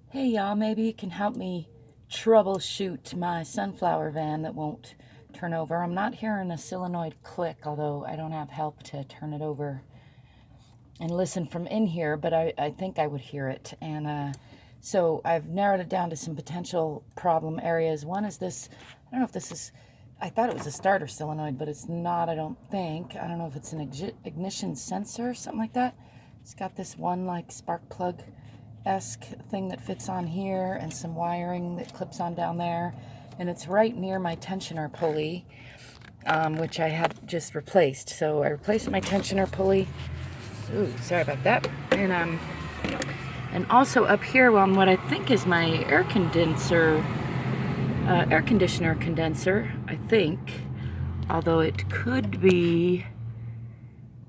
Hey y'all, maybe you can help me troubleshoot my sunflower van that won't turn over. I'm not hearing a solenoid click, although I don't have help to turn it over and listen from in here, but I think I would hear it. And so I've narrowed it down to some potential problem areas. One is this, I don't know if this is, I thought it was a starter solenoid, but it's not, I don't think. I don't know if it's an ignition sensor, something like that. It's got this one like spark plug-esque thing that fits on here and some wiring that clips on down there. And it's right near my tensioner pulley, which I had just replaced. So I replaced my tensioner pulley. Ooh, sorry about that. And also up here on what I think is my air conditioner condenser, I think. Although it could be,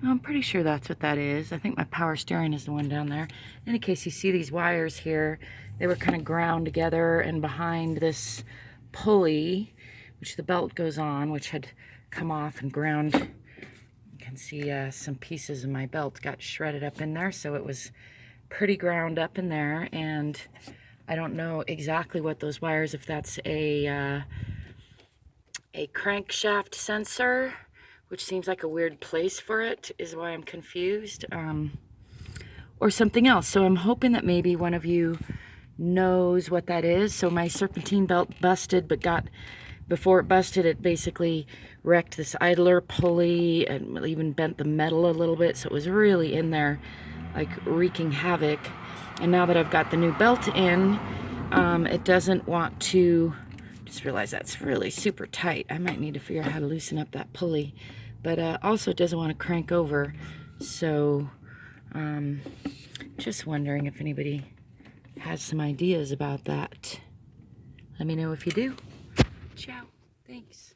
I'm pretty sure that's what that is. I think my power steering is the one down there. In any case, you see these wires here. They were kind of ground together, and behind this pulley, which the belt goes on, which had come off and ground. You can see some pieces of my belt got shredded up in there, so it was pretty ground up in there. And I don't know exactly what those wires, if that's a crankshaft sensor, which seems like a weird place for it, is why I'm confused, or something else. So I'm hoping that maybe one of you knows what that is. So my serpentine belt busted, but before it busted, it basically wrecked this idler pulley and even bent the metal a little bit. So it was really in there, like wreaking havoc. And now that I've got the new belt in, it doesn't want to, just realized that's really super tight. I might need to figure out how to loosen up that pulley. But also it doesn't want to crank over. So just wondering if anybody has some ideas about that. Let me know if you do. Ciao. Thanks.